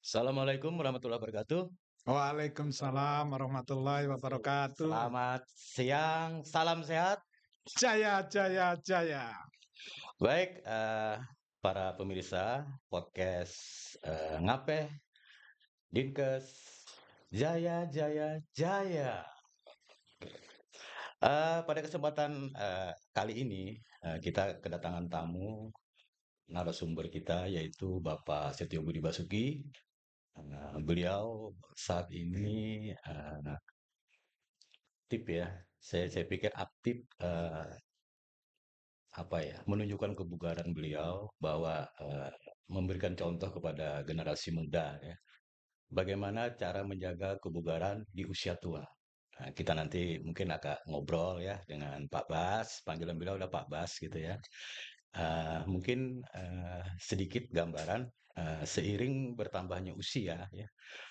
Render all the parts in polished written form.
Assalamualaikum warahmatullahi wabarakatuh. Waalaikumsalam warahmatullahi wabarakatuh. Selamat siang, salam sehat. Jaya, jaya, jaya. Baik, para pemirsa podcast Ngapeh Dinkes Jaya Jaya Jaya. Pada kesempatan kali ini kita kedatangan tamu narasumber kita yaitu Bapak Setio Budi Basuki. Beliau saat ini aktif ya. Saya pikir aktif apa ya, menunjukkan kebugaran beliau bahwa memberikan contoh kepada generasi muda ya, bagaimana cara menjaga kebugaran di usia tua. Nah, kita nanti mungkin agak ngobrol ya dengan Pak Bas, panggilan beliau udah Pak Bas gitu ya. Mungkin sedikit gambaran seiring bertambahnya usia ya,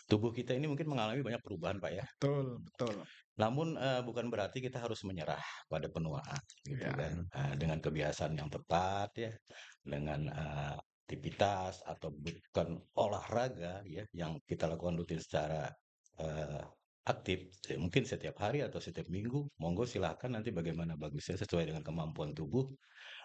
tubuh kita ini mungkin mengalami banyak perubahan Pak ya. Betul, betul. Namun, bukan berarti kita harus menyerah pada penuaan, gitu Ya, kan. Dengan kebiasaan yang tepat ya, dengan, aktivitas atau bukan olahraga ya, yang kita lakukan rutin secara, eee, aktif, mungkin setiap hari atau setiap minggu, monggo silahkan nanti bagaimana bagusnya sesuai dengan kemampuan tubuh.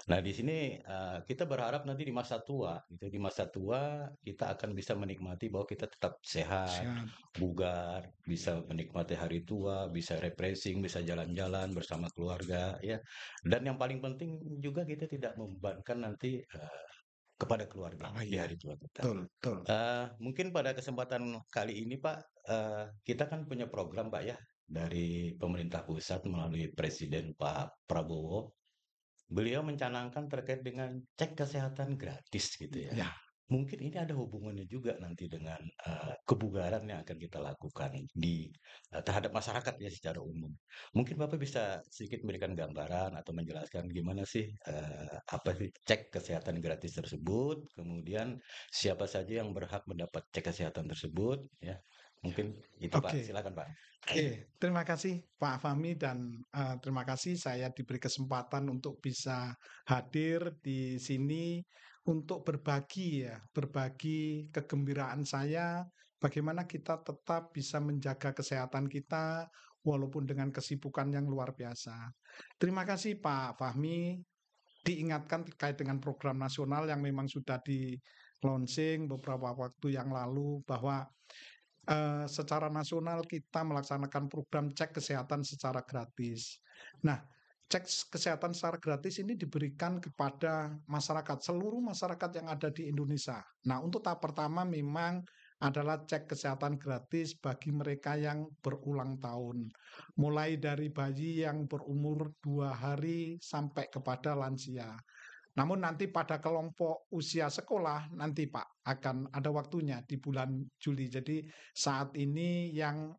Nah, di sini, kita berharap nanti di masa tua gitu, di masa tua kita akan bisa menikmati bahwa kita tetap sehat, siap. bugar, bisa menikmati hari tua, bisa refreshing, bisa jalan-jalan bersama keluarga ya. Dan yang paling penting juga kita tidak membebankan nanti, kepada keluarga Oh di iya, hari tua kita. betul, betul. Mungkin pada kesempatan kali ini Pak, kita kan punya program Pak ya, dari pemerintah pusat melalui Presiden Pak Prabowo. Beliau mencanangkan terkait dengan cek kesehatan gratis gitu ya. Ya, Mungkin ini ada hubungannya juga nanti dengan, kebugaran yang akan kita lakukan di terhadap masyarakat ya secara umum. Mungkin Bapak bisa sedikit memberikan gambaran atau menjelaskan gimana sih, apa sih cek kesehatan gratis tersebut, kemudian siapa saja yang berhak mendapat cek kesehatan tersebut ya. Mungkin itu Pak, oke. silakan Pak. Oke, terima kasih Pak Fahmi dan terima kasih saya diberi kesempatan untuk bisa hadir di sini untuk berbagi ya, berbagi kegembiraan saya bagaimana kita tetap bisa menjaga kesehatan kita walaupun dengan kesibukan yang luar biasa. Terima kasih Pak Fahmi diingatkan terkait dengan program nasional yang memang sudah di launching beberapa waktu yang lalu bahwa secara nasional kita melaksanakan program cek kesehatan secara gratis. Nah, cek kesehatan secara gratis ini diberikan kepada masyarakat, seluruh masyarakat yang ada di Indonesia. Nah, untuk tahap pertama memang adalah cek kesehatan gratis bagi mereka yang berulang tahun. Mulai dari bayi yang berumur 2 hari sampai kepada lansia. Namun nanti pada kelompok usia sekolah nanti Pak akan ada waktunya di bulan Juli. Jadi saat ini yang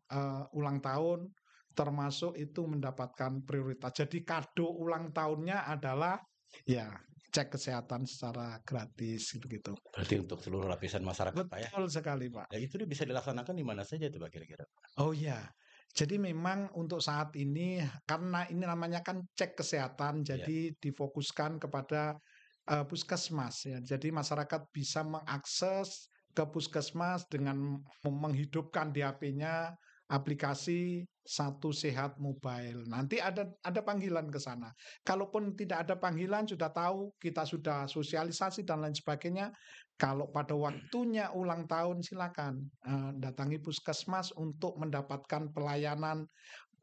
ulang tahun termasuk itu mendapatkan prioritas. Jadi kado ulang tahunnya adalah ya cek kesehatan secara gratis gitu-gitu. Berarti untuk seluruh lapisan masyarakat Pak ya? Betul sekali Pak. Ya itu dia bisa dilaksanakan di mana saja tuh Pak kira-kira? Oh ya, jadi memang untuk saat ini karena ini namanya kan cek kesehatan, Iya. jadi difokuskan kepada puskesmas ya. Jadi masyarakat bisa mengakses ke puskesmas dengan menghidupkan di HP-nya aplikasi Satu Sehat Mobile. Nanti ada panggilan ke sana. Kalaupun tidak ada panggilan, sudah tahu, kita sudah sosialisasi dan lain sebagainya. Kalau pada waktunya ulang tahun, silakan datangi puskesmas untuk mendapatkan pelayanan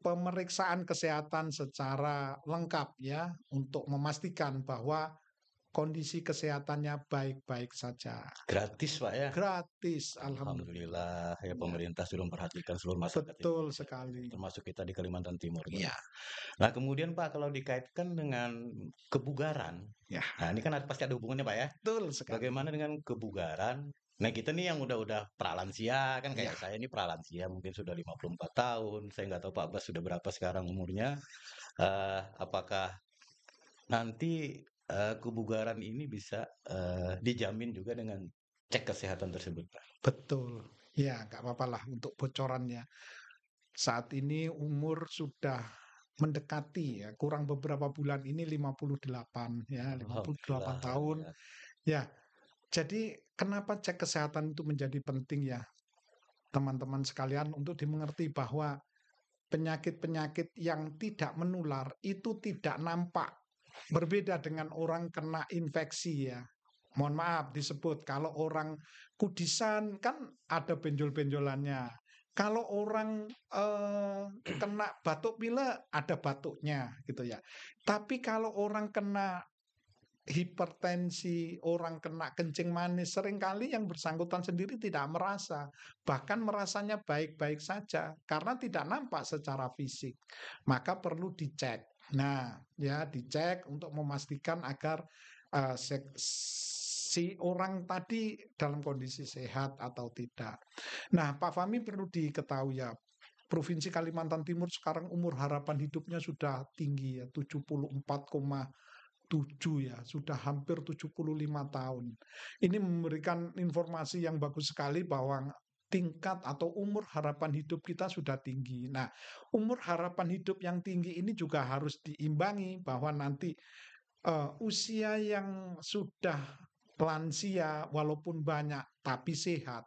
pemeriksaan kesehatan secara lengkap ya, untuk memastikan bahwa kondisi kesehatannya baik-baik saja. Gratis, Pak, ya? Gratis, alhamdulillah. Alhamdulillah ya Ya, pemerintah sudah memperhatikan seluruh masyarakat betul Indonesia, sekali. termasuk kita di Kalimantan Timur, Pak. Iya, Nah, kemudian Pak, kalau dikaitkan dengan kebugaran, ya, nah ini kan pasti ada hubungannya, Pak, ya. betul sekali. Bagaimana dengan kebugaran? Nah, kita nih yang udah pralansia, kan Iya, kayak saya ini pralansia, mungkin sudah 54 tahun. Saya nggak tahu Pak Bas sudah berapa sekarang umurnya. Apakah nanti kebugaran ini bisa dijamin juga dengan cek kesehatan tersebut, Pak? betul. Ya, nggak apa-apa lah untuk bocorannya. Saat ini umur sudah mendekati ya, kurang beberapa bulan ini 58 ya, 58 Alhamdulillah tahun. ya. Ya, Jadi kenapa cek kesehatan itu menjadi penting ya, teman-teman sekalian, untuk dimengerti bahwa penyakit-penyakit yang tidak menular itu tidak nampak. Berbeda dengan orang kena infeksi ya. Mohon maaf disebut kalau orang kudisan kan ada benjol-benjolannya. Kalau orang kena batuk pilek ada batuknya gitu ya. Tapi kalau orang kena hipertensi, orang kena kencing manis, seringkali yang bersangkutan sendiri tidak merasa, bahkan merasanya baik-baik saja karena tidak nampak secara fisik. Maka perlu dicek. Nah, ya dicek untuk memastikan agar si orang tadi dalam kondisi sehat atau tidak. Nah, Pak Fahmi perlu diketahui ya, Provinsi Kalimantan Timur sekarang umur harapan hidupnya sudah tinggi ya, 74,7 ya, sudah hampir 75 tahun. Ini memberikan informasi yang bagus sekali bahwa tingkat atau umur harapan hidup kita sudah tinggi. Nah, umur harapan hidup yang tinggi ini juga harus diimbangi bahwa nanti usia yang sudah lansia walaupun banyak tapi sehat,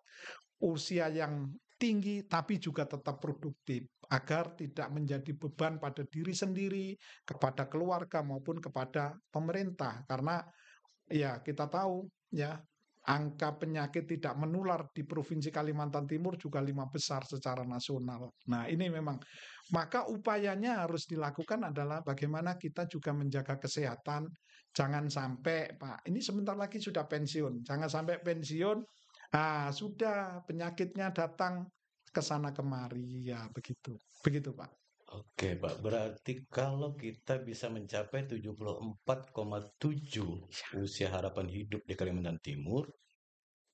usia yang tinggi tapi juga tetap produktif agar tidak menjadi beban pada diri sendiri, kepada keluarga maupun kepada pemerintah. Karena ya kita tahu ya angka penyakit tidak menular di Provinsi Kalimantan Timur juga 5 besar secara nasional. Nah, ini memang maka upayanya harus dilakukan adalah bagaimana kita juga menjaga kesehatan. Jangan sampai, Pak, ini sebentar lagi sudah pensiun. Jangan sampai pensiun, sudah penyakitnya datang ke sana kemari. Ya, begitu. Begitu, Pak. Oke, Pak. Berarti kalau kita bisa mencapai 74,7 usia harapan hidup di Kalimantan Timur,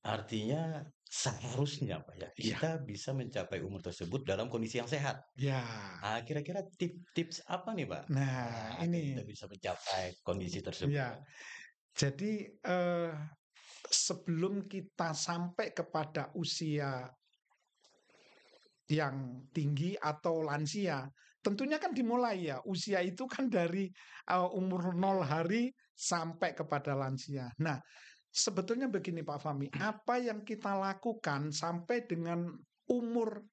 artinya seharusnya, Pak ya, Iya, kita bisa mencapai umur tersebut dalam kondisi yang sehat. ya. Kira-kira tips apa nih, Pak? Nah, Agar ini kita bisa mencapai kondisi tersebut, ya. Pak. Jadi sebelum kita sampai kepada usia yang tinggi atau lansia, tentunya kan dimulai ya. Usia itu kan dari umur 0 hari sampai kepada lansia. Nah, sebetulnya begini Pak Fahmi, apa yang kita lakukan sampai dengan umur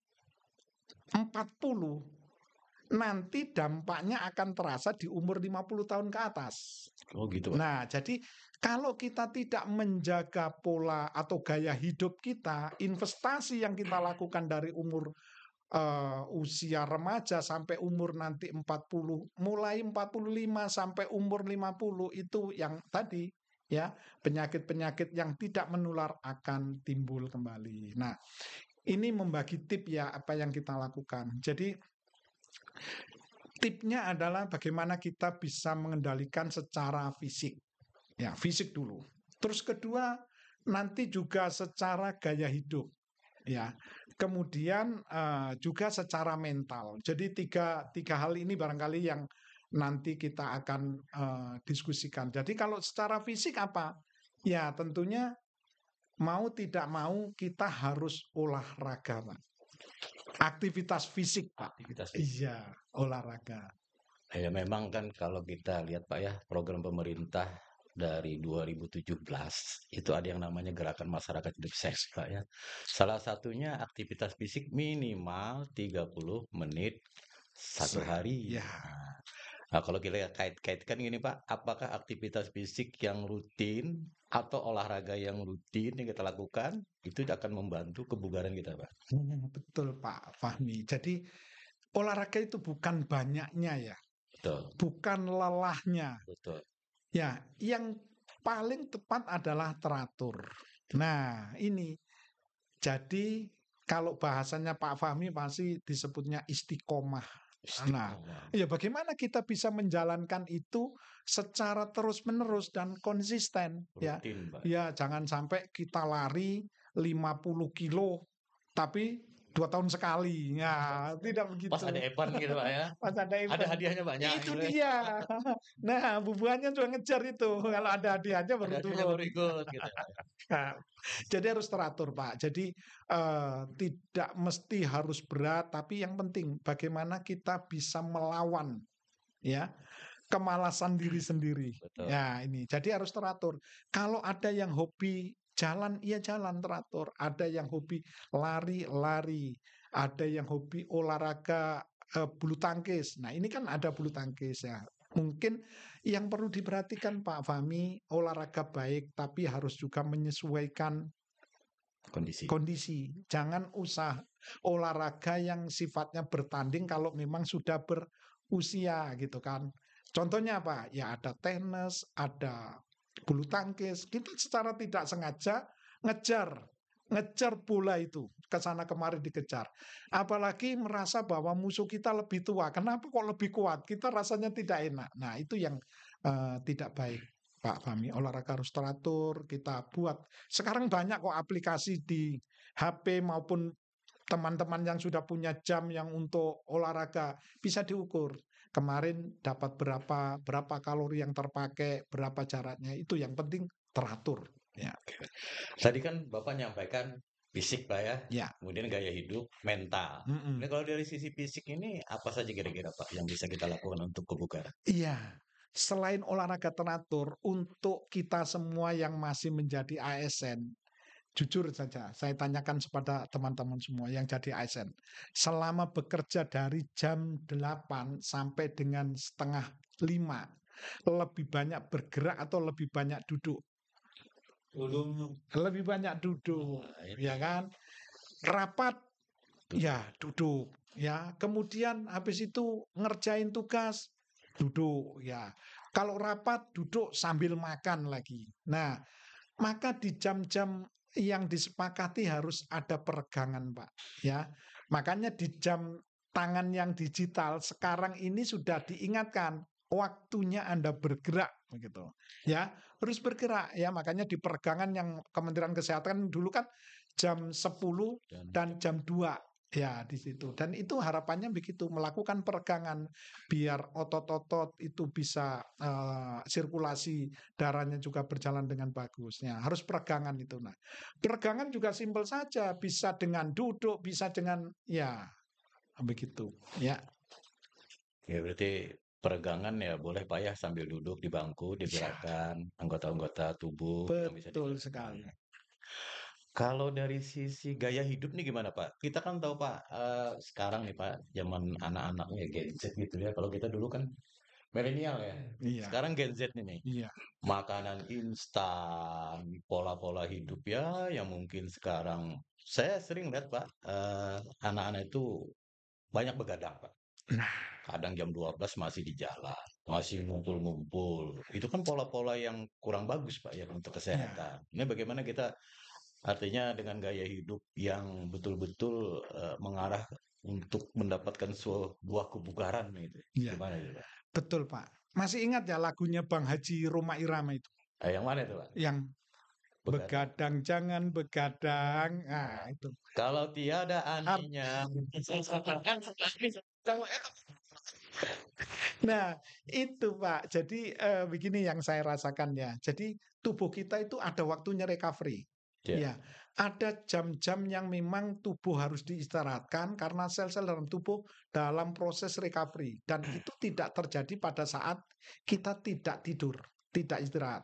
40 nanti dampaknya akan terasa di umur 50 tahun ke atas. Oh gitu, Pak. Nah, jadi kalau kita tidak menjaga pola atau gaya hidup kita, investasi yang kita lakukan dari umur usia remaja sampai umur nanti 40, mulai 45 sampai umur 50 itu yang tadi ya, penyakit-penyakit yang tidak menular akan timbul kembali. Nah, ini membagi tip ya apa yang kita lakukan. Jadi tipnya adalah bagaimana kita bisa mengendalikan secara fisik. Ya, fisik dulu. Terus kedua, nanti juga secara gaya hidup. Ya, kemudian juga secara mental. Jadi tiga hal ini barangkali yang nanti kita akan diskusikan. Jadi kalau secara fisik apa? Ya, tentunya mau tidak mau kita harus olahraga, Pak. Aktivitas fisik, Pak. Aktivitas fisik. Iya, olahraga. Ya memang kan kalau kita lihat Pak ya, program pemerintah dari 2017 itu ada yang namanya Gerakan Masyarakat Hidup Sehat Pak ya. Salah satunya aktivitas fisik minimal 30 menit satu hari. Ya, Kalau kita kait-kaitkan gini Pak, apakah aktivitas fisik yang rutin atau olahraga yang rutin yang kita lakukan itu akan membantu kebugaran kita Pak? betul Pak Fahmi. Jadi olahraga itu bukan banyaknya ya, Betul, bukan lelahnya. betul. Ya, yang paling tepat adalah teratur. Nah, ini jadi kalau bahasanya Pak Fahmi pasti disebutnya istiqomah. Nah, Istiqomah, ya bagaimana kita bisa menjalankan itu secara terus-menerus dan konsisten ya. rutin Pak. Ya, jangan sampai kita lari 50 kilo tapi 2 tahun sekali. Ya, tidak Pas ada begitu. event gitu Pak ya. Pas ada Ada event. hadiahnya banyak Itu gitu ya. dia. Nah, bubuannya juga ngejar itu. Kalau ada hadiahnya Ada baru hadiahnya turun. baru ikut gitu ya. Nah, jadi harus teratur, Pak. Jadi tidak mesti harus berat, tapi yang penting bagaimana kita bisa melawan ya kemalasan diri sendiri. Betul. Ya, ini. Jadi harus teratur. Kalau ada yang hobi jalan, iya jalan teratur. Ada yang hobi lari, lari. Ada yang hobi olahraga bulu tangkis. Nah, ini kan ada bulu tangkis ya. Mungkin yang perlu diperhatikan Pak Fahmi, olahraga baik, tapi harus juga menyesuaikan Kondisi. kondisi. Jangan usah olahraga yang sifatnya bertanding kalau memang sudah berusia gitu kan. Contohnya apa? Ya ada tenis, ada bulu tangkis. Kita secara tidak sengaja ngejar ngejar bola itu ke sana kemari dikejar. Apalagi merasa bahwa musuh kita lebih tua. Kenapa kok lebih kuat? Kita rasanya tidak enak. Nah, itu yang tidak baik. Pak Fahmi, olahraga harus teratur, kita buat. Sekarang banyak kok aplikasi di HP maupun teman-teman yang sudah punya jam yang untuk olahraga bisa diukur. Kemarin dapat berapa kalori yang terpakai, berapa jaraknya, itu yang penting teratur. Ya, Tadi kan Bapak nyampaikan fisik Pak ya, ya. kemudian gaya hidup, mental. Ini Mm-mm. kalau dari sisi fisik ini apa saja kira-kira Pak yang bisa kita lakukan untuk kebugaran? Iya, selain olahraga teratur, untuk kita semua yang masih menjadi ASN, jujur saja, saya tanyakan kepada teman-teman semua yang jadi ASN. Selama bekerja dari jam 8 sampai dengan setengah 5, lebih banyak bergerak atau lebih banyak duduk? Dulu. Lebih banyak duduk, ya kan? Rapat, ya duduk, ya. Kemudian habis itu ngerjain tugas, duduk, ya. Kalau rapat, duduk sambil makan lagi. Nah, maka di jam-jam yang disepakati harus ada peregangan, Pak. Ya, makanya di jam tangan yang digital sekarang ini sudah diingatkan waktunya Anda bergerak, begitu. Ya, harus bergerak. Ya, makanya di peregangan yang Kementerian Kesehatan dulu kan jam 10 Dan dan jam 2. Ya, di situ. Dan itu harapannya begitu, melakukan peregangan biar otot-otot itu bisa sirkulasi darahnya juga berjalan dengan bagusnya. Harus peregangan itu. Nah, peregangan juga simpel saja, bisa dengan duduk, bisa dengan ya begitu. Ya, ya berarti peregangan ya boleh Pak ya sambil duduk di bangku, ya, digerakkan anggota-anggota tubuh yang bisa betul digerakkan. sekali. Kalau dari sisi gaya hidup nih gimana Pak? Kita kan tahu Pak, sekarang nih Pak, zaman anak-anaknya Gen Z gitu ya. Kalau kita dulu kan milenial ya. Iya, Sekarang Gen Z ini. iya. Makanan instan, pola-pola hidup ya yang mungkin sekarang saya sering lihat Pak, anak-anak itu banyak begadang Pak. Nah, Kadang jam 12 masih di jalan, masih ngumpul-ngumpul. Itu kan pola-pola yang kurang bagus Pak ya untuk iya, kesehatan. Ini bagaimana kita artinya dengan gaya hidup yang betul-betul mengarah untuk mendapatkan sebuah kebugaran gitu. iya. Gimana itu Pak? Betul, Pak. Masih ingat ya lagunya Bang Haji Roma Irama itu? Yang mana itu Pak? Yang Begadang. begadang jangan begadang. Nah, itu. Kalau tiada Art anehnya. Nah, itu Pak. Jadi begini yang saya rasakan ya. Jadi tubuh kita itu ada waktunya recovery. Ya, Ya, ada jam-jam yang memang tubuh harus diistirahatkan karena sel-sel dalam tubuh dalam proses recovery dan itu tidak terjadi pada saat kita tidak tidur, tidak istirahat.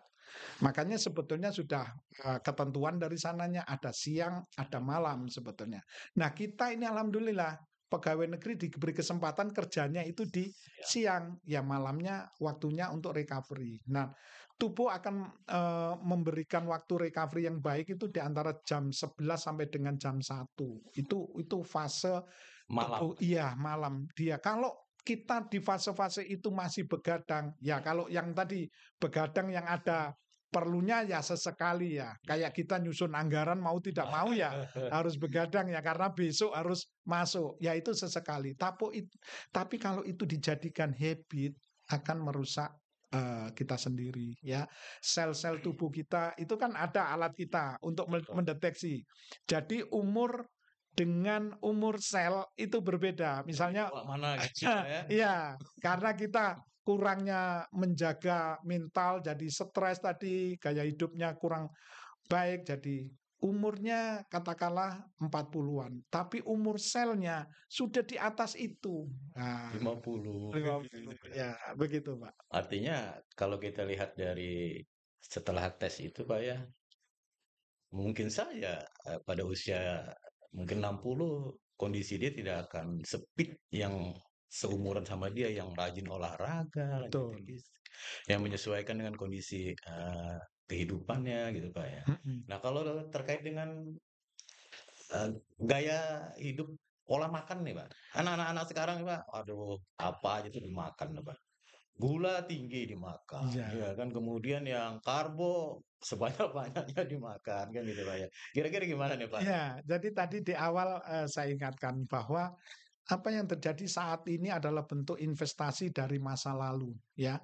Makanya sebetulnya sudah ketentuan dari sananya ada siang, ada malam sebetulnya. Nah, kita ini alhamdulillah pegawai negeri diberi kesempatan kerjanya itu di siang, ya malamnya waktunya untuk recovery. Nah, tubuh akan memberikan waktu recovery yang baik itu di antara jam 11 sampai dengan jam 1. Itu fase malam. tubuh iya malam dia. Kalau kita di fase-fase itu masih begadang, ya kalau yang tadi begadang yang ada perlunya ya sesekali ya. Kayak kita nyusun anggaran mau tidak mau ya harus begadang ya karena besok harus masuk. Ya itu sesekali. Tapi kalau itu dijadikan habit akan merusak kita sendiri ya. Sel-sel tubuh kita itu kan ada alat kita untuk mendeteksi. Jadi umur dengan umur sel itu berbeda. Lebih Misalnya tua mana gitu Pak ya. iya, karena kita kurangnya menjaga mental, jadi stres tadi, gaya hidupnya kurang baik, jadi umurnya katakanlah 40-an, tapi umur selnya sudah di atas itu. Nah, 50. 50, ya begitu, Pak. Artinya kalau kita lihat dari setelah tes itu Pak ya, Mungkin saja pada usia mungkin 60 kondisi dia tidak akan sepit yang seumuran sama dia yang rajin olahraga, rajin Betul. fisik, yang menyesuaikan dengan kondisi kehidupannya gitu Pak ya. Mhm. Nah kalau terkait dengan gaya hidup pola makan nih Pak, anak-anak sekarang nih Pak, aduh apa aja tuh dimakan nih Pak. Gula tinggi dimakan, Iya. ya kan. Kemudian yang karbo sebanyak-banyaknya dimakan kan gitu Pak ya. Kira-kira gimana nih Pak? Iya, jadi tadi di awal, saya ingatkan bahwa apa yang terjadi saat ini adalah bentuk investasi dari masa lalu, ya.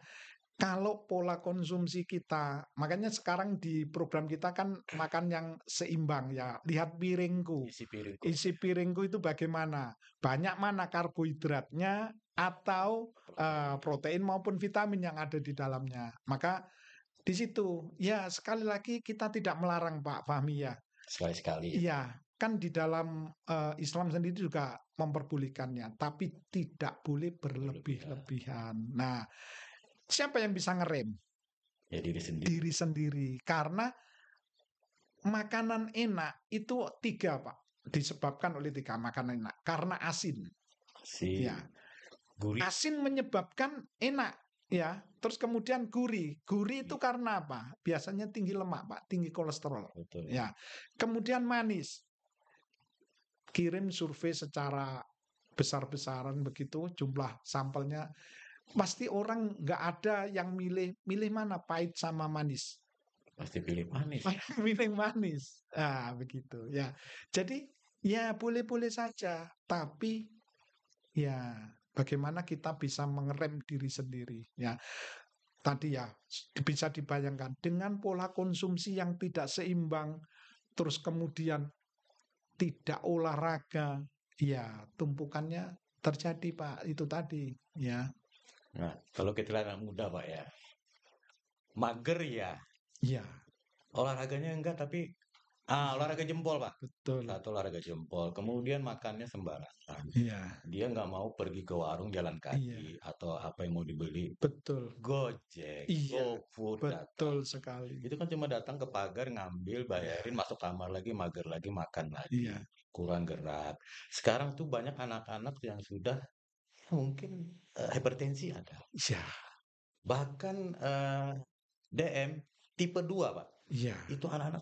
Kalau pola konsumsi kita makanya sekarang di program kita kan makan yang seimbang ya, lihat piringku, Isi piringku. isi piringku itu bagaimana, banyak mana karbohidratnya atau, protein maupun vitamin yang ada di dalamnya. Maka di situ, ya sekali lagi kita tidak melarang Pak Fahmi ya. Sekali-sekali ya, Iya, kan di dalam, Islam sendiri juga memperbolehkannya, tapi tidak boleh berlebihan. berlebih-lebihan. Nah, siapa yang bisa ngerem? Ya diri sendiri. Diri sendiri. Karena makanan enak itu 3 Pak, disebabkan oleh 3 makanan enak. Karena asin, ya. Si gurih, Asin menyebabkan enak, ya. Terus kemudian gurih. Gurih itu iya, karena apa? Biasanya tinggi lemak Pak, tinggi kolesterol, betul. ya. Kemudian manis. Kirim survei secara besar-besaran begitu, jumlah sampelnya, pasti orang nggak ada yang milih milih mana pahit sama manis. Pasti pilih manis. Milih manis. Ah, begitu ya. Jadi ya boleh-boleh saja, tapi ya bagaimana kita bisa mengerem diri sendiri ya. Tadi ya bisa dibayangkan dengan pola konsumsi yang tidak seimbang, terus kemudian tidak olahraga, ya tumpukannya terjadi Pak, itu tadi, ya. Nah, kalau kita lihat anak muda Pak ya, mager ya, Iya, olahraganya enggak tapi olahraga jempol Pak. betul. Satu olahraga jempol, kemudian makannya sembarangan. Iya, Dia nggak mau pergi ke warung jalan kaki iya, atau apa yang mau dibeli, betul. Gojek, Iya, GoFood betul datang. sekali. Itu kan cuma datang ke pagar, ngambil, bayarin, Iya, masuk kamar lagi, mager lagi, makan lagi. iya, Kurang gerak. Sekarang tuh banyak anak-anak yang sudah mungkin hipertensi ada. iya, Bahkan DM tipe 2 Pak. iya, Itu anak-anak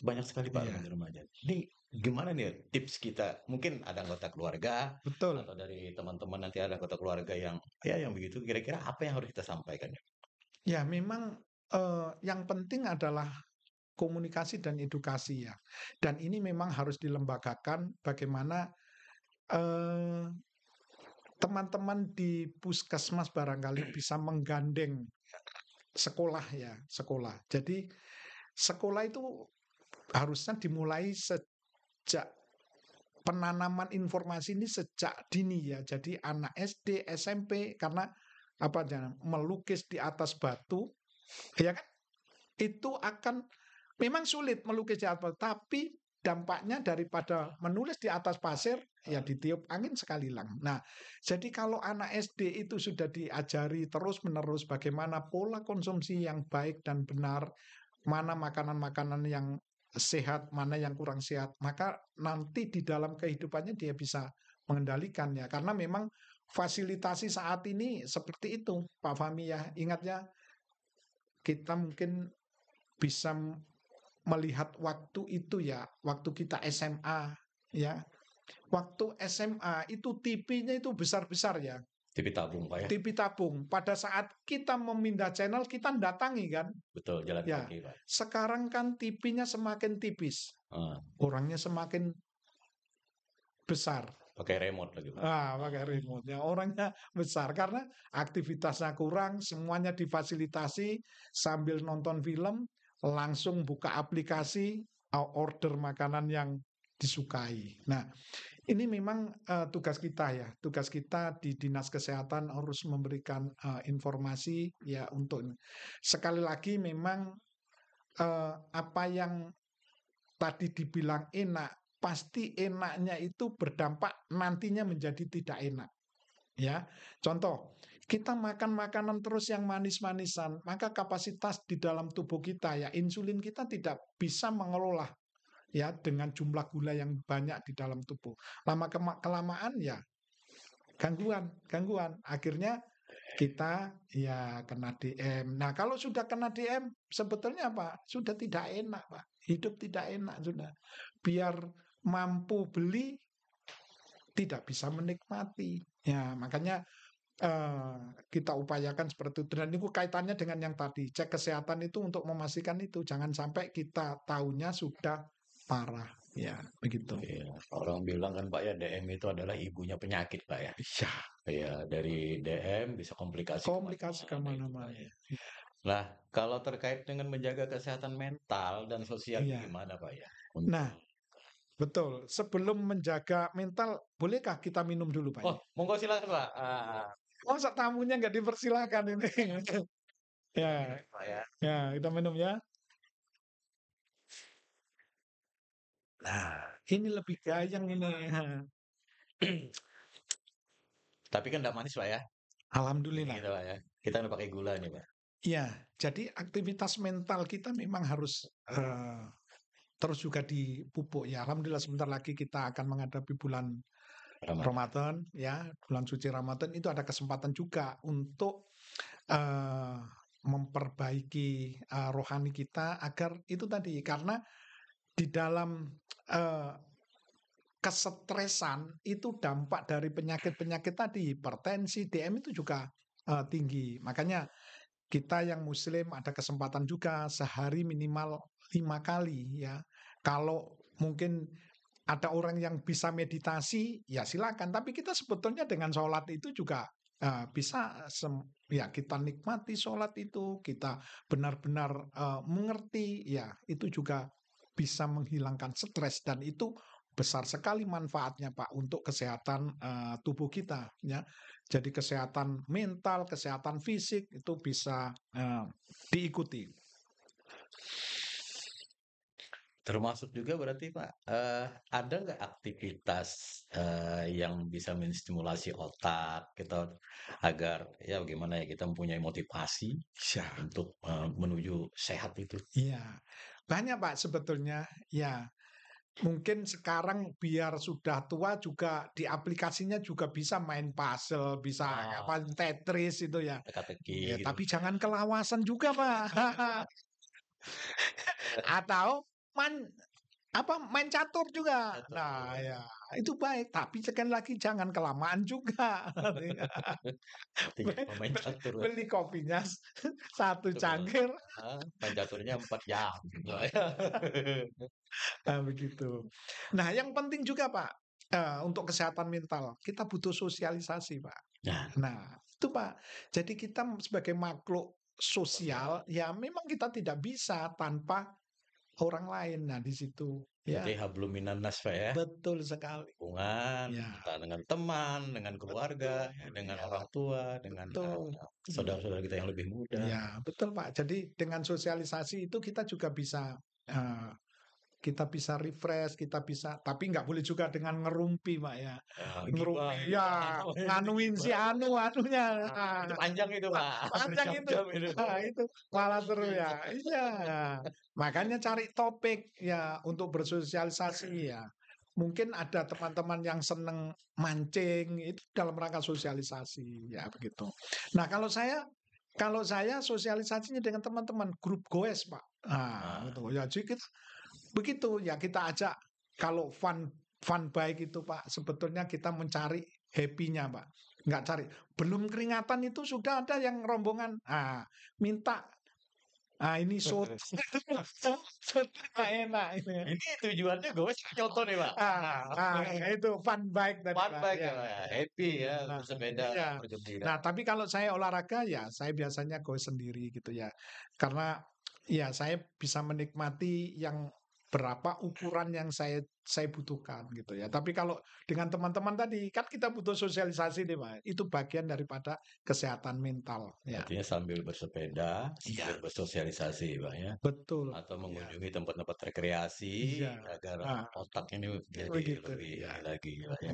banyak sekali Pak iya, remaja-remaja. Ini gimana nih tips kita? Mungkin ada anggota keluarga betul. atau dari teman-teman nanti ada anggota keluarga yang ya yang begitu. Kira-kira apa yang harus kita sampaikan ya? Ya memang, yang penting adalah komunikasi dan edukasi ya, dan ini memang harus dilembagakan bagaimana, eee, teman-teman di puskesmas barangkali bisa menggandeng sekolah ya, sekolah. Jadi sekolah itu harusnya dimulai sejak penanaman informasi ini sejak dini ya. Jadi anak SD, SMP karena apa jangan melukis di atas batu, ya kan? Itu akan memang sulit melukis di atas batu, tapi dampaknya daripada menulis di atas pasir ya ditiup angin sekali hilang. Nah, jadi kalau anak SD itu sudah diajari terus-menerus bagaimana pola konsumsi yang baik dan benar, mana makanan-makanan yang sehat, mana yang kurang sehat, maka nanti di dalam kehidupannya dia bisa mengendalikannya. Karena memang fasilitasi saat ini seperti itu, Pak Fahmi ya. Ingat ya, kita mungkin bisa melihat waktu itu ya, waktu kita SMA ya. Waktu SMA itu TV-nya itu besar-besar ya, TV tabung Pak ya? TV tabung. Pada saat kita memindah channel, kita datangi kan. Betul, jalan Ya, kaki Pak. sekarang kan TV-nya semakin tipis, Heeh, orangnya semakin besar. pakai remote lagi Pak. Pakai remote-nya, orangnya besar karena aktivitasnya kurang, semuanya difasilitasi sambil nonton film, langsung buka aplikasi, order makanan yang disukai. Nah, ini memang tugas kita ya, tugas kita di dinas kesehatan harus memberikan informasi ya untuk sekali lagi memang apa yang tadi dibilang enak, pasti enaknya itu berdampak nantinya menjadi tidak enak. Ya, contoh, kita makan makanan terus yang manis-manisan, maka kapasitas di dalam tubuh kita ya insulin kita tidak bisa mengelola ya dengan jumlah gula yang banyak di dalam tubuh. Kelamaan ya gangguan, gangguan. Akhirnya kita ya kena DM. Nah, kalau sudah kena DM sebetulnya apa? Sudah tidak enak, Pak. Hidup tidak enak sudah. Biar mampu beli tidak bisa menikmati. Ya, makanya eh, kita upayakan seperti itu. Dan itu kaitannya dengan yang tadi, cek kesehatan itu untuk memastikan itu. Jangan sampai kita tahunya sudah parah. Ya, begitu. Iya, orang bilang kan Pak ya DM itu adalah ibunya penyakit Pak ya. Iya, Iya, dari DM bisa komplikasi komplikasi kemana-mana itu Pak kemana-mana. ya. Nah, kalau terkait dengan menjaga kesehatan mental dan sosial itu Iya. gimana Pak ya? Nah, Untuk betul. Sebelum menjaga mental, bolehkah kita minum dulu, Pak? Oh, monggo silakan Pak. Masa tamunya nggak dipersilakan ini? Ya, Pak ya. ya, kita minum ya. Nah, ini lebih gayeng ini. Tapi kan tidak manis Pak ya. Ini Alhamdulillah. kita Pak ya. Kita nggak pakai gula nih Pak. Ya, jadi aktivitas mental kita memang harus terus juga dipupuk ya. Alhamdulillah sebentar lagi kita akan menghadapi bulan Ramadan. Ramadan ya, bulan suci Ramadan itu ada kesempatan juga untuk eh, memperbaiki rohani kita agar itu tadi karena di dalam eh, kesetresan itu dampak dari penyakit-penyakit tadi, hipertensi, DM itu juga tinggi. Makanya kita yang muslim ada kesempatan juga sehari minimal 5 kali ya. Kalau mungkin ada orang yang bisa meditasi, ya silakan. Tapi kita sebetulnya dengan sholat itu juga bisa ya kita nikmati sholat itu, kita benar-benar mengerti, ya itu juga bisa menghilangkan stres dan itu besar sekali manfaatnya Pak untuk kesehatan tubuh kita ya. Jadi kesehatan mental, kesehatan fisik itu bisa diikuti. Termasuk juga berarti Pak, ada nggak aktivitas yang bisa menstimulasi otak kita agar ya bagaimana ya kita mempunyai motivasi Ya, untuk menuju sehat itu? iya. Banyak Pak sebetulnya. Ya, mungkin sekarang biar sudah tua juga di aplikasinya juga bisa main puzzle, bisa Ah, apa Tetris itu ya. teka-teki Ya, gitu. tapi jangan kelawasan juga, Pak. Atau main main catur juga. Catur Nah, juga. ya itu baik, tapi sekali lagi jangan kelamaan juga. Tiga pemain Be- catur. Beli kopinya satu Itu kalau cangkir, main caturnya 4 jam. Gitu. begitu. Nah, yang penting juga Pak, untuk kesehatan mental, kita butuh sosialisasi Pak. Nah, Nah, itu Pak. Jadi kita sebagai makhluk sosial, sosial. ya memang kita tidak bisa tanpa orang lain. Nah, di situ Berarti ya hablum minan nas Pak ya. betul sekali. Hubungan, Ya, entah dengan teman, dengan keluarga, betul. ya, dengan Ya, orang tua, dengan betul. saudara-saudara kita yang lebih muda. Ya, betul Pak. Jadi dengan sosialisasi itu kita juga bisa eh, kita bisa refresh, kita bisa, tapi nggak boleh juga dengan ngerumpi, Pak ya. Gibah, Ngerumpi, gibah, ya namanya itu nganuin si gibah. anunya. Itu panjang itu Pak, Panjang itu. berjam-jam itu. Itu malah seru ya. Iya. Makanya cari topik ya untuk bersosialisasi ya. Mungkin ada teman-teman yang seneng mancing itu dalam rangka sosialisasi ya begitu. Nah, kalau saya sosialisasinya dengan teman-teman grup goes, Pak. Nah, Nah, gitu. Ya, jadi kita begitu ya kita ajak kalau fun fun baik itu Pak, sebetulnya kita mencari happy-nya Pak. Nggak cari. Belum keringatan itu sudah ada yang rombongan, minta, ini soto, soto nggak enak ini. ini tujuannya gue contoh nih Pak. Itu fun bike tadi Fun Pak. bike Ya, ya Pak ya, happy ya, nah, bersepeda, iya. bergembira. Nah, tapi kalau saya olahraga ya saya biasanya go sendiri gitu ya. Karena ya saya bisa menikmati yang berapa ukuran yang saya butuhkan gitu ya. Tapi kalau dengan teman-teman tadi kan kita butuh sosialisasi nih Pak. Itu bagian daripada kesehatan mental ya. Artinya sambil bersepeda, sambil Iya, bersosialisasi Pak ya. betul. Atau Ya, mengunjungi tempat-tempat rekreasi iya. agar Ah, otak ini jadi begitu. lebih Ya. ini lagi Pak ya.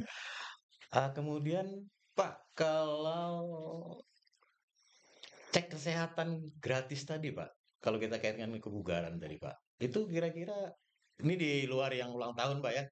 Kemudian Pak, kalau cek kesehatan gratis tadi Pak, kalau kita kaitkan dengan kebugaran tadi Pak, itu kira-kira Ini di luar yang ulang tahun, Pak, ya.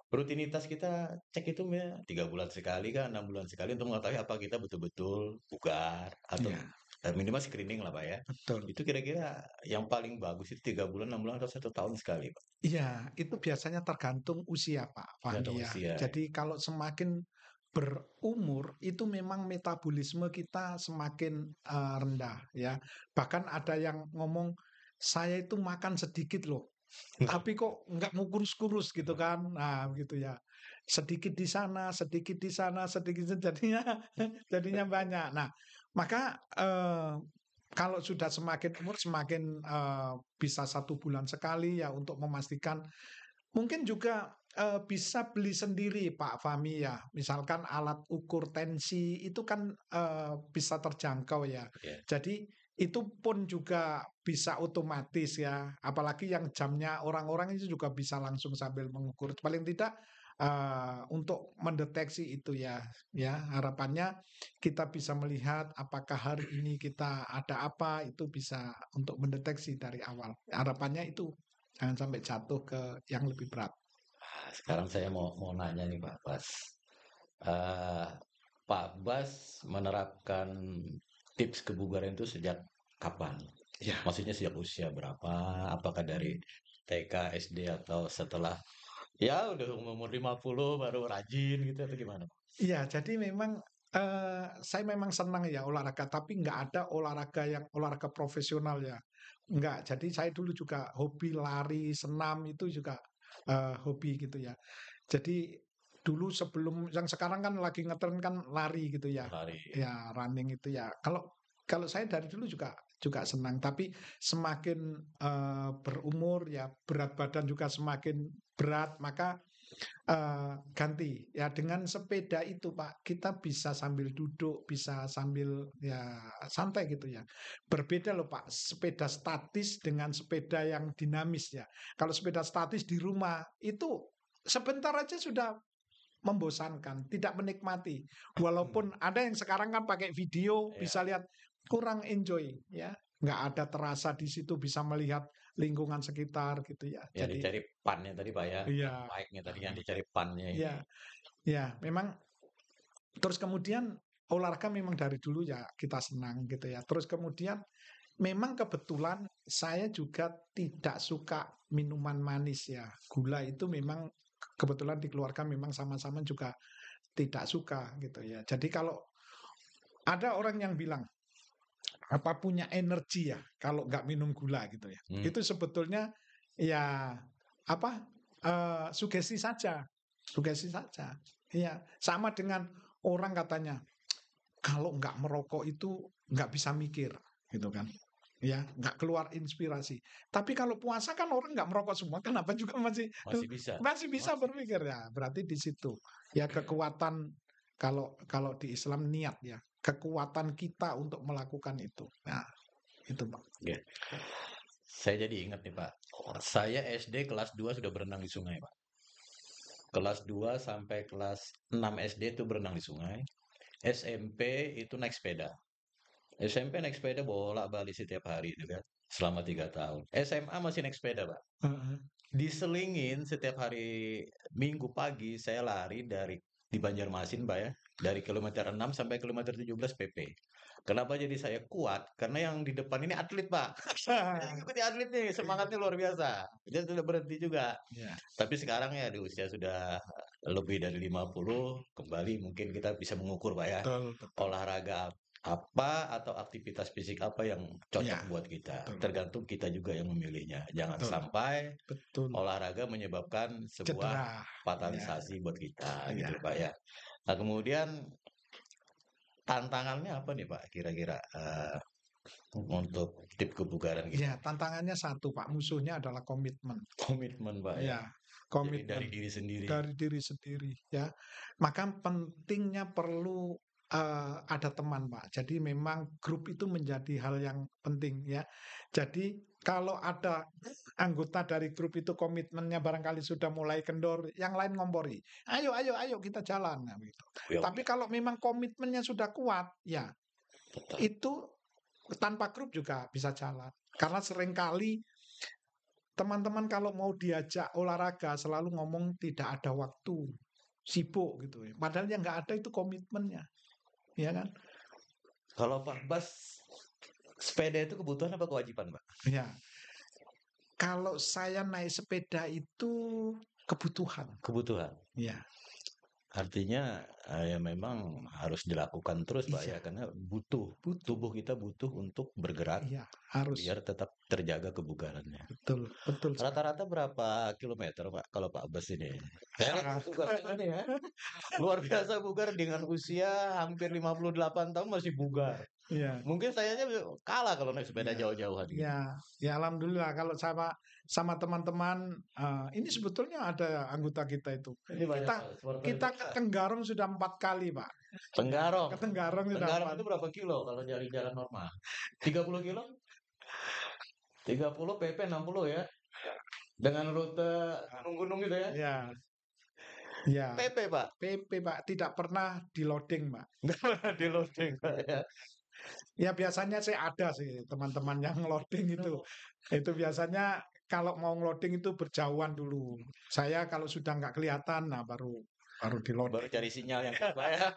Rutinitas kita cek itu ya 3 bulan sekali kan, 6 bulan sekali untuk mengetahui apa kita betul-betul bugar atau Iya, minimal screening lah, Pak, ya. betul. Itu kira-kira yang paling bagus itu 3 bulan, 6 bulan, atau 1 tahun sekali, Pak? Iya, itu biasanya tergantung usia, Pak Tergantung Fahmi ya. usia ya. Jadi kalau semakin berumur itu memang metabolisme kita semakin rendah ya. Bahkan ada yang ngomong saya itu makan sedikit loh, tapi kok nggak mau kurus-kurus gitu kan. Nah, gitu ya. Sedikit di sana, sedikit di sana, sedikit jadinya jadinya banyak. Nah, maka kalau sudah semakin umur semakin bisa 1 bulan sekali ya untuk memastikan mungkin juga bisa beli sendiri Pak Fahmi ya. Misalkan alat ukur tensi itu kan bisa terjangkau ya. Ya. Jadi itu pun juga bisa otomatis ya. Apalagi yang jamnya orang-orang itu juga bisa langsung sambil mengukur. Paling tidak untuk mendeteksi itu ya. Ya, harapannya kita bisa melihat apakah hari ini kita ada apa itu bisa untuk mendeteksi dari awal. Harapannya itu jangan sampai jatuh ke yang lebih berat. Sekarang saya mau nanya nih Pak Bas. Eh, Pak Bas menerapkan tips kebugaran itu sejak kapan? Ya, Maksudnya sejak usia berapa? Apakah dari TK, SD, atau setelah ya udah umur 50 baru rajin gitu atau gimana? iya. Jadi memang saya memang senang ya olahraga, tapi nggak ada olahraga yang olahraga profesional ya. Nggak. Jadi saya dulu juga hobi lari, senam itu juga hobi gitu ya. Jadi dulu sebelum yang sekarang kan lagi ngetren kan lari gitu ya. Lari. Ya running itu ya. Kalau kalau saya dari dulu juga juga senang, tapi semakin berumur ya berat badan juga semakin berat, maka ganti ya dengan sepeda itu Pak, kita bisa sambil duduk, bisa sambil ya santai gitu ya. Berbeda loh Pak, sepeda statis dengan sepeda yang dinamis ya. Kalau sepeda statis di rumah itu sebentar aja sudah membosankan, tidak menikmati. Walaupun ada yang sekarang kan pakai video, Ya, bisa lihat kurang enjoy ya. Nggak ada terasa di situ bisa melihat lingkungan sekitar gitu ya. ya Jadi dicari punnya tadi Pak ya, yang iya, baiknya tadi yang dicari punnya ini. iya. Ya, memang terus kemudian olahraga memang dari dulu ya kita senang gitu ya. Terus kemudian memang kebetulan saya juga tidak suka minuman manis ya. Gula itu memang kebetulan di keluarga memang sama-sama juga tidak suka gitu ya. Jadi kalau ada orang yang bilang apa punya energi ya kalau nggak minum gula gitu ya. Hmm. Itu sebetulnya ya apa sugesti saja, sugesti saja. Iya, sama dengan orang katanya kalau nggak merokok itu nggak bisa mikir, gitu kan. Ya, nggak keluar inspirasi. Tapi kalau puasa kan orang nggak merokok semua, kenapa juga masih Masih bisa, masih bisa masih bisa. berpikir ya. Berarti di situ ya kekuatan kalau kalau di Islam niat ya, kekuatan kita untuk melakukan itu. Nah, itu Pak. Ya. Saya jadi ingat nih Pak, saya SD kelas 2 sudah berenang di sungai Pak. Kelas 2 sampai kelas 6 SD itu berenang di sungai. SMP itu naik sepeda. SMP naik sepeda bolak-balik setiap hari itu kan. Selama 3 tahun. SMA masih naik sepeda Pak. Heeh. Diselingin setiap hari Minggu pagi saya lari di Banjarmasin, Pak ya. Dari kilometer 6 sampai kilometer 17 PP. Kenapa jadi saya kuat? Karena yang di depan ini atlet, Pak. Saya ikuti atlet nih, semangatnya luar biasa. Dia sudah berhenti juga. Ya, Tapi sekarang ya di usia sudah lebih dari 50, kembali mungkin kita bisa mengukur, Pak ya. betul, betul. Olahraga apa atau aktivitas fisik apa yang cocok Ya, buat kita. betul, Tergantung kita juga yang memilihnya. Jangan betul, sampai betul. olahraga menyebabkan sebuah Cedera. Ya, fatalisasi buat kita gitu ya. Pak ya. Nah kemudian tantangannya apa nih Pak kira-kira untuk tip kebugaran Ya, kita? tantangannya satu Pak, musuhnya adalah komitmen. Komitmen Pak ya. Ya, Jadi dari komitmen diri sendiri. dari diri sendiri ya. Maka pentingnya perlu ada teman, Pak. Jadi memang grup itu menjadi hal yang penting ya. Jadi kalau ada anggota dari grup itu komitmennya barangkali sudah mulai kendor, yang lain ngompori. Ayo, ayo, ayo kita jalan. Nah, gitu. Ya, Tapi kalau memang komitmennya sudah kuat, ya betul. itu tanpa grup juga bisa jalan. Karena seringkali teman-teman kalau mau diajak olahraga selalu ngomong tidak ada waktu, sibuk gitu ya. Padahal yang nggak ada itu komitmennya, ya kan? Kalau Pak Bas, sepeda itu kebutuhan apa kewajiban, Pak? Ya, kalau saya naik sepeda itu kebutuhan, Kebutuhan. ya, Artinya, ya memang harus dilakukan terus, Pak, ya, iya, karena butuh, butuh, tubuh kita butuh untuk bergerak iya, harus, biar tetap terjaga kebugarannya. betul, betul sekali. Rata-rata berapa kilometer, Pak, kalau Pak Bas ini? Saya lihat Ah, bugar ini ya, luar biasa bugar dengan usia hampir 58 tahun masih bugar. Iya, Mungkin sayanya kalah kalau naik sepeda iya, jauh-jauhan gitu. ya, ya, alhamdulillah kalau sama sama teman-teman, ini sebetulnya ada anggota kita itu. Ini banyak, Kita Pak, supporter kita ke kita. Tenggarong sudah 4 kali, Pak. Ya, Tenggarong. ke Tenggarong sudah Tenggarong 4. itu berapa kilo kalau jalan-jalan normal? 30 kilo? 30 PP 60 ya? Dengan rute gunung-gunung gitu ya? Ya, ya, PP, Pak. PP, Pak, tidak pernah di-loading, Pak. Nggak pernah di loading, Pak, ya. Ya biasanya sih ada sih teman-teman yang loading itu. Itu biasanya kalau mau loading itu berjauhan dulu. Saya kalau sudah nggak kelihatan, nah baru baru Baru di-loading. cari sinyal yang kuat, Pak, ya.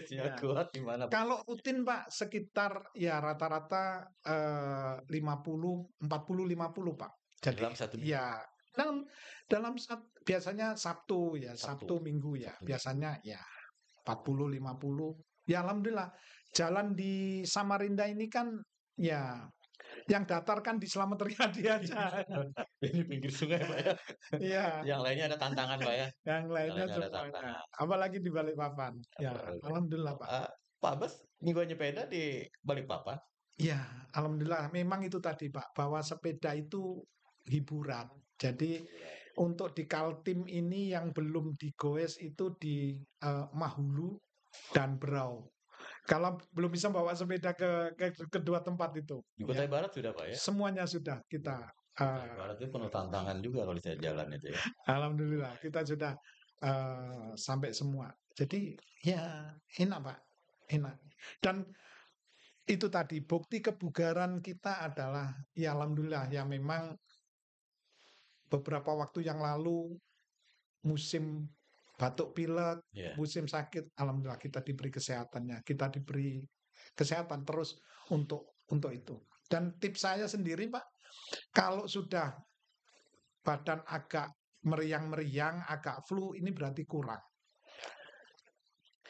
Sinyal Ya. kuat di mana, Pak? Kalau rutin Pak sekitar ya rata-rata 50, 40, 50 Pak. Jadi Dalam satu minggu. ya dalam dalam biasanya Sabtu ya, Sabtu. Sabtu Minggu ya. Sabtu minggu. Biasanya ya 40, 50. Ya alhamdulillah jalan di Samarinda ini kan ya yang datar kan di Slamet Riyadi aja. Ini pinggir sungai, Pak, ya. Iya, Yang lainnya ada tantangan, Pak, ya. yang Yang lainnya lainnya ada semuanya. tantangan. Apalagi di Balikpapan. Ya, Oke. alhamdulillah Pak. Pak Bas nyoba nyepeda di Balikpapan. Ya, alhamdulillah. Memang itu tadi, Pak, bahwa sepeda itu hiburan. Jadi untuk di Kaltim ini yang belum digoes itu di Mahulu dan Berau. Kalau belum bisa bawa sepeda ke kedua tempat itu, Di ya Kutai Barat sudah, Pak, ya. semuanya sudah kita. Kutai Barat itu penuh tantangan juga kalau saya jalan itu ya. Alhamdulillah kita sudah sampai semua. Jadi ya enak, Pak, enak. Dan itu tadi bukti kebugaran kita adalah ya alhamdulillah ya memang beberapa waktu yang lalu musim batuk pilek, Iya. musim sakit, alhamdulillah kita diberi kesehatannya, kita diberi kesehatan terus untuk itu. Dan tips saya sendiri Pak, kalau sudah badan agak meriang-meriang, agak flu, ini berarti kurang.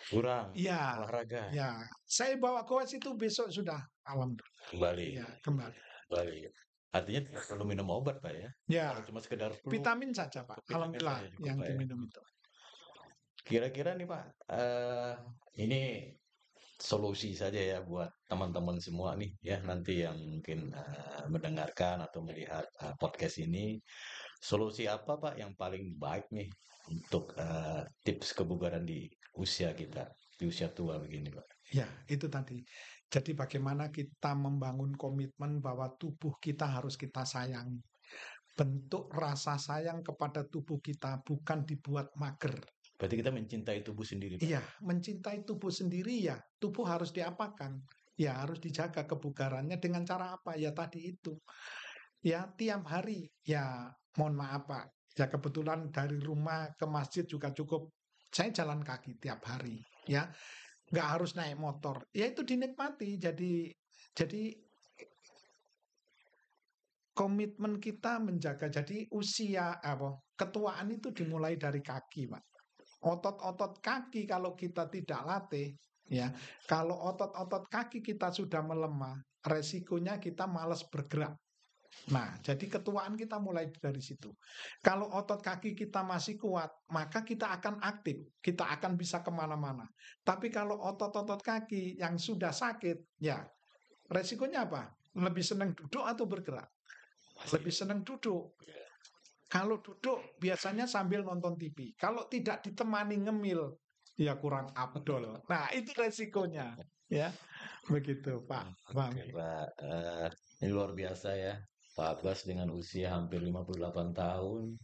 Kurang Iya, olahraga. ya. Saya bawa goes itu besok sudah alhamdulillah. Kembali. Ya, kembali. Kembali. Artinya tidak perlu minum obat, Pak, ya. Ya, Kalau cuma sekedar flu, vitamin saja Pak. vitamin Alhamdulillah saja cukup, yang Pak, ya. diminum itu. Kira-kira nih, Pak, ini solusi saja ya buat teman-teman semua nih ya nanti yang mungkin mendengarkan atau melihat podcast ini. Solusi apa Pak yang paling baik nih untuk tips kebugaran di usia kita, di usia tua begini Pak? Ya, itu tadi. Jadi bagaimana kita membangun komitmen bahwa tubuh kita harus kita sayangi. Bentuk rasa sayang kepada tubuh kita bukan dibuat mager. Berarti kita mencintai tubuh sendiri Pak. Iya, mencintai tubuh sendiri ya, tubuh harus diapakan? Ya, harus dijaga kebugarannya dengan cara apa? Ya tadi itu. Ya, tiap hari. Ya, mohon maaf Pak. Ya, kebetulan dari rumah ke masjid juga cukup. Saya jalan kaki tiap hari. Ya, nggak harus naik motor. Ya, itu dinikmati. Jadi komitmen kita menjaga. Jadi usia apa? Ketuaan itu dimulai dari kaki, Pak. Otot-otot kaki kalau kita tidak latih, ya, kalau otot-otot kaki kita sudah melemah, resikonya kita malas bergerak. Nah, jadi ketuaan kita mulai dari situ. Kalau otot kaki kita masih kuat, maka kita akan aktif, kita akan bisa kemana-mana. Tapi kalau otot-otot kaki yang sudah sakit, ya resikonya apa? Lebih senang duduk atau bergerak? Lebih senang duduk. Kalau duduk biasanya sambil nonton TV. Kalau tidak ditemani ngemil, ya kurang abdol. Nah, itu resikonya. Ya, begitu Pak. Oke, Pak. Ini luar biasa ya. Pak Abbas dengan usia hampir 58 tahun,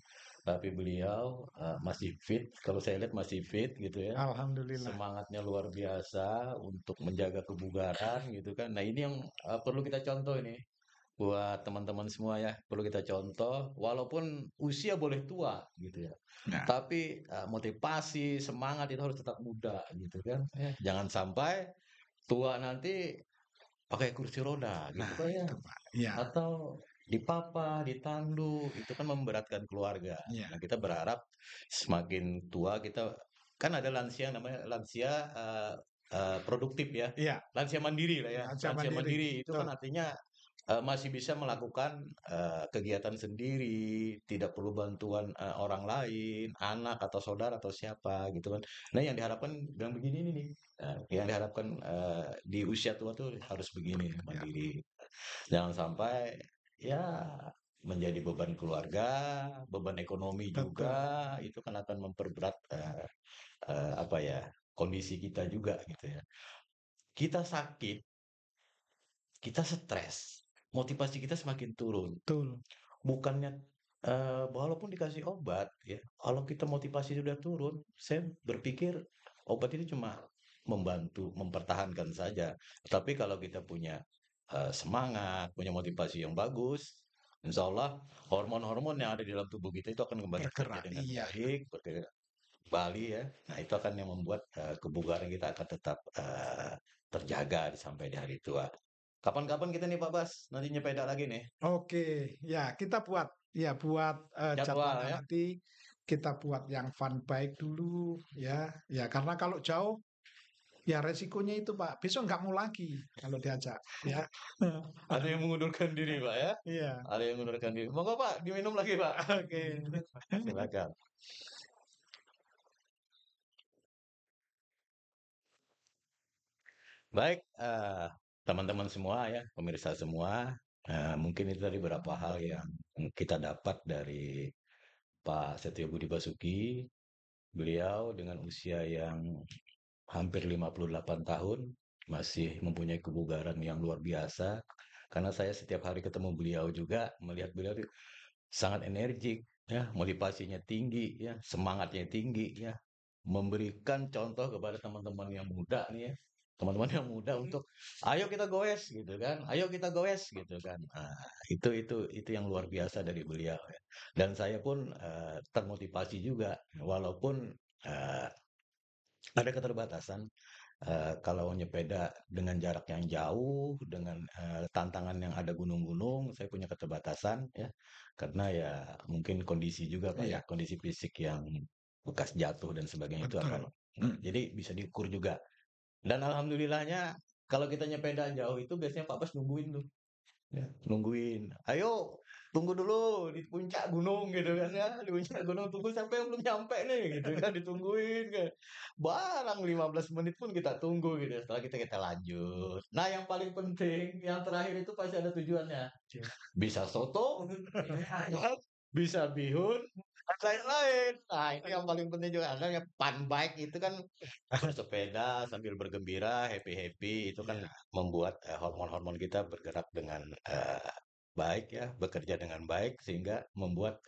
tapi beliau masih fit. Kalau saya lihat masih fit gitu ya. Alhamdulillah. Semangatnya luar biasa untuk menjaga kebugaran gitu kan. Nah ini yang perlu kita contoh ini. buat teman-teman semua ya, perlu kita contoh, walaupun usia boleh tua gitu ya, Nah, tapi motivasi, semangat itu harus tetap muda gitu kan. Jangan sampai tua nanti pakai kursi roda gitu nah kan ya, itu Pak. Iya, atau dipapa, ditandu, itu kan memberatkan keluarga. iya, Nah, kita berharap semakin tua kita kan ada lansia yang namanya lansia produktif ya, iya, lansia mandiri lah ya. lansia Lansia mandiri, mandiri itu betul, kan artinya masih bisa melakukan kegiatan sendiri, tidak perlu bantuan orang lain, anak atau saudara atau siapa gitu kan. Nah, yang diharapkan dengan begini ini nih, yang diharapkan di usia tua tuh harus begini, iya, mandiri. Jangan sampai ya menjadi beban keluarga, beban ekonomi betul, juga, itu kan akan memperberat apa ya kondisi kita juga gitu ya. Kita sakit, kita stres, motivasi kita semakin turun. betul, Bukannya walaupun dikasih obat ya, kalau kita motivasi sudah turun, saya berpikir obat itu cuma membantu mempertahankan saja. Tapi kalau kita punya semangat, punya motivasi yang bagus, insya Allah hormon-hormon yang ada di dalam tubuh kita itu akan kembali bekerja bergerak, dengan iya, baik, bekerja kembali ya. Nah, itu akan yang membuat kebugaran kita akan tetap terjaga sampai di hari tua. Kapan-kapan kita nih Pak Bas, nanti nyepeda lagi nih. oke, ya kita buat, ya buat Jadwal jadwalnya ya. nanti kita buat yang fun bike dulu, ya karena kalau jauh, ya resikonya itu Pak, besok nggak mau lagi kalau diajak, ya, Ada yang mengundurkan diri, Pak, ya? iya, Ada yang mengundurkan diri. Monggo, Pak, diminum lagi, Pak. oke, Silakan. Baik, teman-teman semua ya, pemirsa semua, mungkin itu tadi beberapa hal yang kita dapat dari Pak Setio Budi Basuki. Beliau dengan usia yang hampir 58 tahun masih mempunyai kebugaran yang luar biasa. Karena saya setiap hari ketemu beliau juga melihat beliau sangat energik, ya, motivasinya tinggi, ya, semangatnya tinggi, ya, memberikan contoh kepada teman-teman yang muda nih ya, teman-teman yang muda untuk ayo kita goes gitu kan, ayo kita goes gitu kan. Nah, itu yang luar biasa dari beliau ya. Dan saya pun termotivasi juga, walaupun eh, ada keterbatasan kalau nyepeda dengan jarak yang jauh, dengan tantangan yang ada gunung-gunung, saya punya keterbatasan ya. Karena ya mungkin kondisi juga Pak ya, iya, kondisi fisik yang bekas jatuh dan sebagainya itu akan betul, jadi bisa diukur juga. Dan alhamdulillahnya kalau kita nyepeda jauh itu biasanya Pak Bas nungguin tuh. Ya, nungguin, "Ayo, tunggu dulu di puncak gunung," gitu kan ya, di puncak gunung, "Tunggu sampai belum nyampe nih," gitu kan, ditungguin kan. Barang 15 menit pun kita tunggu gitu, setelah kita lanjut. Nah, yang paling penting, yang terakhir itu pasti ada tujuannya. Bisa soto, ya, bisa bihun, dan lain-lain. Nah, itu yang paling penting juga. Karena fun bike itu kan bersepeda sambil bergembira, happy-happy, itu kan iya, membuat hormon-hormon kita bergerak dengan baik ya, bekerja dengan baik sehingga membuat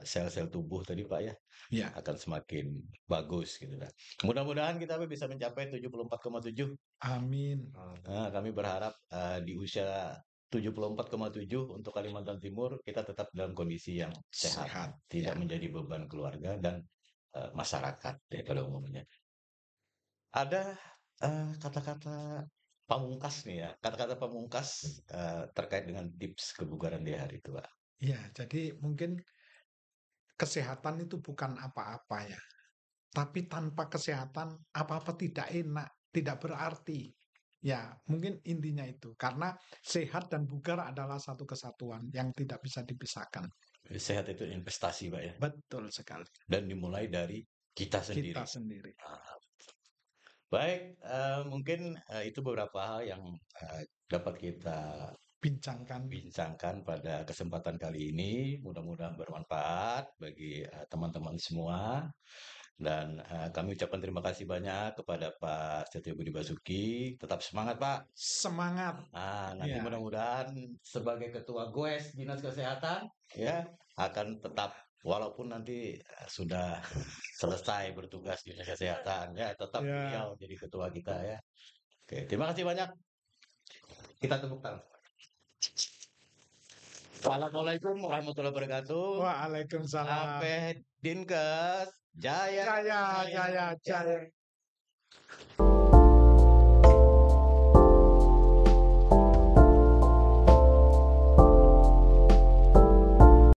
sel-sel tubuh tadi Pak ya iya, akan semakin bagus gitu kan. Mudah-mudahan kita bisa mencapai 74,7. amin, Nah, kami berharap di usia 74,7 untuk Kalimantan Timur kita tetap dalam kondisi yang sehat, sehat, tidak ya, menjadi beban keluarga dan masyarakat ya pada umumnya. Ada kata-kata pamungkas nih ya, kata-kata pamungkas terkait dengan tips kebugaran di hari tua. iya, jadi mungkin kesehatan itu bukan apa-apa ya, tapi tanpa kesehatan apa-apa tidak enak, tidak berarti. Ya, mungkin intinya itu. Karena sehat dan bugar adalah satu kesatuan yang tidak bisa dipisahkan. Sehat itu investasi, Pak ya, Betul sekali. dan dimulai dari kita Kita sendiri. sendiri. Ah, baik, mungkin itu beberapa hal yang dapat kita Bincangkan. bincangkan pada kesempatan kali ini. Mudah-mudahan bermanfaat bagi teman-teman semua. Dan kami ucapkan terima kasih banyak kepada Pak Setio Budi Basuki. Tetap semangat, Pak. Semangat. Nah, nanti Ya, mudah-mudahan sebagai Ketua GOES Dinas Kesehatan ya akan tetap walaupun nanti sudah selesai bertugas di Dinas Kesehatan ya tetap ya. beliau jadi ketua kita ya. Oke, terima kasih banyak. Kita tepuk tangan. Assalamualaikum warahmatullahi wabarakatuh. Waalaikumsalam. Sampai Dinkes. Jaya, Jaya, jaya, jaya, jaya. jaya.